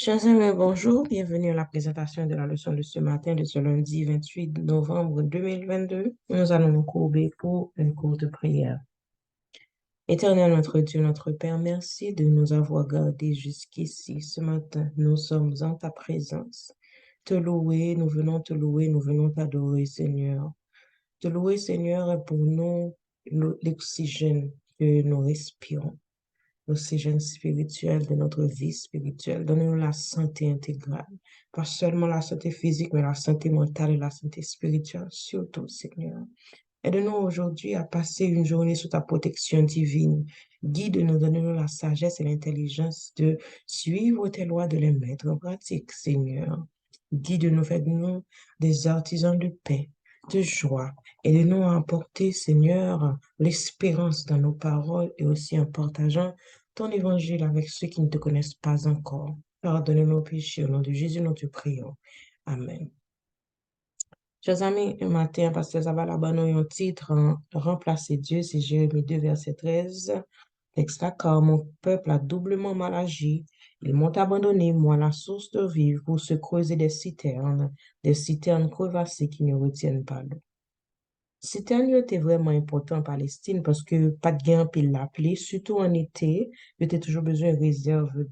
Chers amis, bonjour, bienvenue à la présentation de la leçon de ce matin, de ce lundi 28 novembre 2022. Nous allons nous courber pour une courte prière. Éternel notre Dieu, notre Père, merci de nous avoir gardés jusqu'ici. Ce matin, nous sommes en ta présence. Te louer, nous venons te louer, nous venons t'adorer, Seigneur. Te louer, Seigneur, est pour nous l'oxygène que nous respirons, l'oxygène spirituel de notre vie spirituelle. Donne-nous la santé intégrale. Pas seulement la santé physique, mais la santé mentale et la santé spirituelle, surtout, Seigneur. Aide-nous aujourd'hui à passer une journée sous ta protection divine. Guide-nous, donne-nous la sagesse et l'intelligence de suivre tes lois, de les mettre en pratique, Seigneur. Guide-nous, fais-nous des artisans de paix, de joie. Aide-nous à apporter, Seigneur, l'espérance dans nos paroles et aussi en partageant ton évangile avec ceux qui ne te connaissent pas encore. Pardonne nos péchés. Au nom de Jésus, nous te prions. Amen. Chers amis, un matin, Pasteur Zabalaba nous un titre Remplacer Dieu, c'est Jérémie 2, verset 13. Texte là, car mon peuple a doublement mal agi. Ils m'ont abandonné, moi, la source de vivre, pour se creuser des citernes crevassées qui ne retiennent pas l'eau. Citernes était vraiment important en Palestine parce que pas de gain pile l'appeler, surtout en été, il était toujours besoin de réserve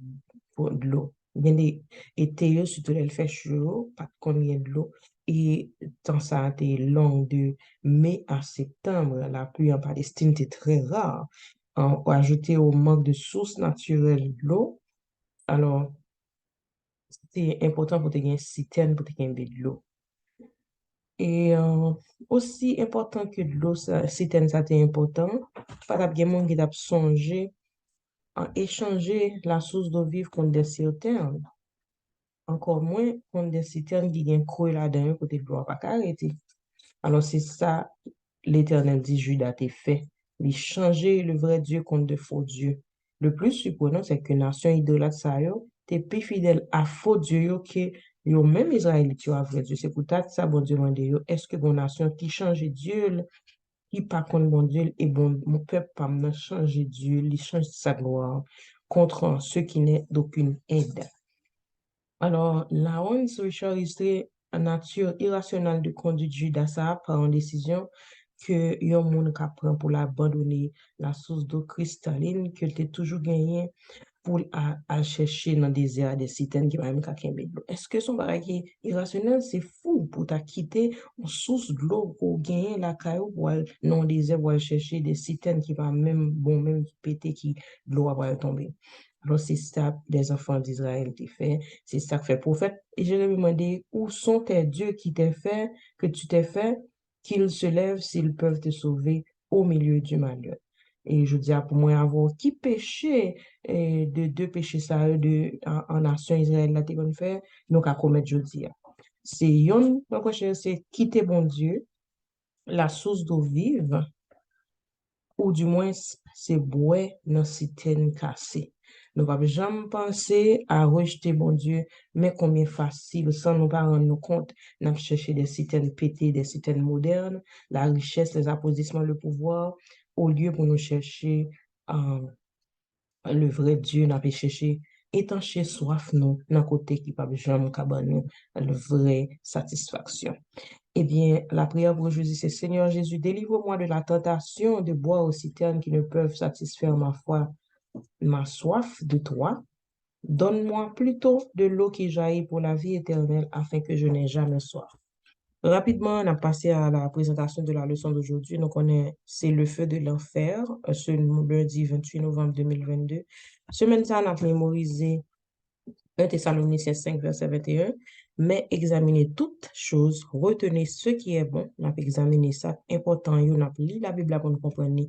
pour de l'eau. Bien des été, surtout elle fait chaud, pas de combien de l'eau. Et dans ça a été long de mai à septembre, la pluie en Palestine était très rare. Ajouté au manque de sources naturelles d'eau, alors c'est important pour te gagner citerne, pour te gagner de l'eau. Et aussi important que de l'eau, citerne, ça c'est important. Pas de monde qui a songé à échanger la source d'eau vive contre des citernes. Encore moins contre des citernes qui ont creux là-dedans, côté de l'eau pas arrêter. Alors c'est ça, l'Éternel dit, Judas t'est fait. Il changer le vrai Dieu contre de faux dieux. Le plus surprenant, c'est que nation idolâtre ça yo, t'es plus fidèle à faux Dieu yo que yo même Israélite yo à vrai Dieu. C'est pour ça que ça, bon Dieu, demande yo, est-ce que mon nation qui change Dieu, qui pas contre mon Dieu, et bon, mon peuple pas me changer Dieu, il change sa gloire contre ceux qui n'ont d'aucune aide. Alors, la honte sur enregistré une nature irrationnelle de conduite Judas ça par une décision que yon moun ka prend pour l'abandonner la source d'eau cristalline que t'es toujours gagné pour à chercher dans le désert des citernes qui va même ka kembe de l'eau. Est-ce que son bagage qui est irrationnel, c'est fou pour t'a quitté une source de l'eau pour gagner la caillou pour aller dans le désert pour aller chercher des citernes qui va même, bon, même péter qui de l'eau va tomber. Alors, c'est ça les enfants d'Israël t'ont fait, c'est ça que fait le prophète. Et je lui ai demandé, où sont tes dieux qui t'ont fait, que tu t'es fait, qu'ils se lèvent s'ils peuvent te sauver au milieu du malheur. Et je dis, pour moi, avoir qui péché, de deux péchés ça, en nation Israël, là, t'es qu'on fait, donc à commettre, je dis. C'est yon, donc, c'est quitter bon Dieu, la source d'eau vive, ou du moins c'est boire dans citerne cassée. Nous ne pouvons jamais penser à rejeter bon Dieu, mais combien facile, sans nous pas rendre nous compte, nous chercher des citernes pétées, des citernes modernes, la richesse, les applaudissements, le pouvoir, au lieu pour nous chercher euh, le vrai Dieu, nous avons cherché étancher soif nous, dans côté qui pas jamais nous, la vraie satisfaction. Eh bien, la prière pour aujourd'hui, c'est Seigneur Jésus, délivre-moi de la tentation de boire aux citernes qui ne peuvent satisfaire ma foi, ma soif de toi. Donne-moi plutôt de l'eau qui jaillit pour la vie éternelle afin que je n'ai jamais soif. Rapidement, on a passé à la présentation de la leçon d'aujourd'hui. Donc, c'est le feu de l'enfer, ce lundi 28 novembre 2022. Semaine ça, on a mémorisé 1 Thessaloniciens 5, verset 21. Mais examinez toutes choses, retenez ce qui est bon. On a examiné ça, important, on a lu la Bible pour nous comprendre.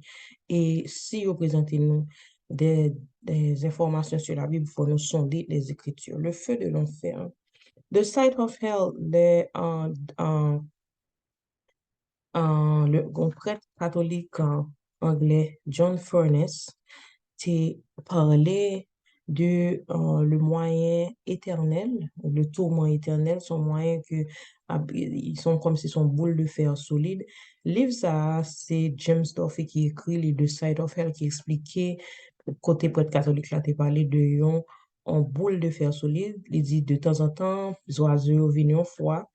Et si vous présentez nous des informations sur la Bible, il faut nous sonder les Écritures. Le feu de l'enfer. The Sight of Hell, le grand prêtre catholique anglais John Furness t'ai parlé de le moyen éternel, le tourment éternel, son moyen que ils sont comme si son boule de fer solide. Livre ça, c'est James Duffy qui écrit les The Side of Hell qui expliquait côté prêtre catholique là, t'ai parlé de yon en boule de fer solide. Il dit de temps en temps, les oiseaux viennent une fois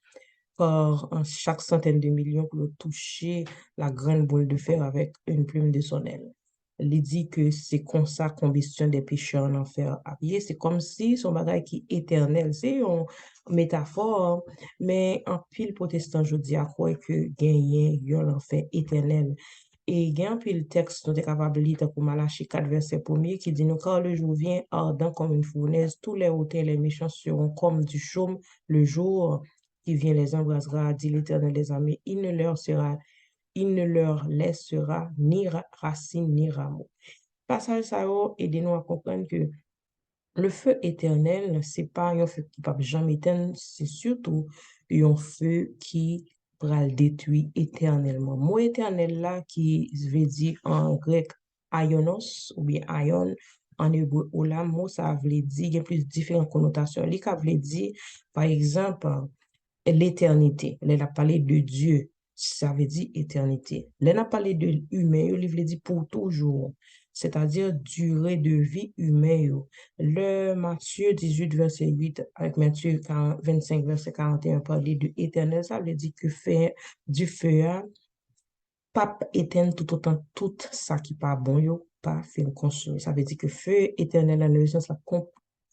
par chaque centaine de millions pour toucher la grande boule de fer avec une plume de son aile. Il dit que c'est comme ça combustion des pécheurs en enfer arrière. C'est comme si son bagage qui est éternel. C'est une métaphore, hein, mais en pile protestant, je dis à quoi que gagner l'enfer éternel. Et il y a un pile texte, nous sommes capables de lire pour Malachie 4, verset 1 qui dit, nous, quand le jour vient ardent comme une fournaise, tous les hautains et les méchants seront comme du chaume le jour qui vient les embrasera, dit l'Éternel des armées, il ne leur laissera ni racine ni rameau. Passage ça, aidez-nous à comprendre que le feu éternel, c'est pas un feu qui peut jamais éteindre, c'est surtout un feu qui va le détruire éternellement. Mot éternel là, qui veut dire en grec aionos ou bien aion, en hébreu olam, mot ça veut dire, il y a plus différentes connotations. Les cas veut dire, par exemple, l'éternité. Elle a parlé de Dieu, ça veut dire éternité. Elle a parlé de humain, le livre dit pour toujours, c'est-à-dire durée de vie humaine. Le Matthieu 18, verset 8, avec Matthieu 25, verset 41, parler de éternel, ça veut dire que fait du feu, pape éteint tout autant tout ça qui pas bon, yo, pas fait consommer. Ça veut dire que feu éternel, en le sens, la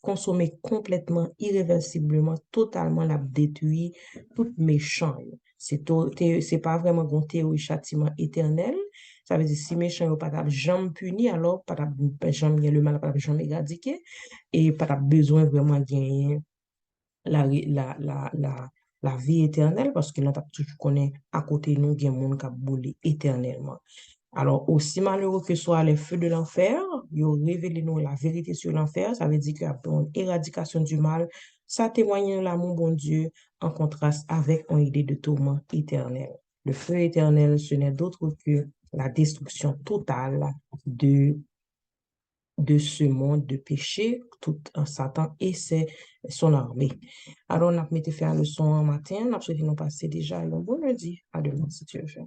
consommer complètement, irréversiblement, totalement, la détruit, tout méchant. C'est pas vraiment une théorie châtiment éternel. Ça veut dire si méchant yo pas t'a jamais puni, alors pas t'a jamais le mal, pas t'a jamais éradiqué, et pas t'a besoin vraiment gagner la vie éternelle parce que nous avons toujours connu à côté de nous, il y a des gens qui brûlent éternellement. Alors, aussi malheureux que soient les feux de l'enfer, ils ont révélé nous la vérité sur l'enfer. Ça veut dire qu'il y a une éradication du mal. Ça témoigne de l'amour, bon Dieu, en contraste avec une idée de tourment éternel. Le feu éternel, ce n'est d'autre que la destruction totale de ce monde de péché, tout en Satan et son armée. Alors, on a mis fait la leçon en matin, on a souhaité nous passer déjà un bon lundi. À demain, si tu veux faire.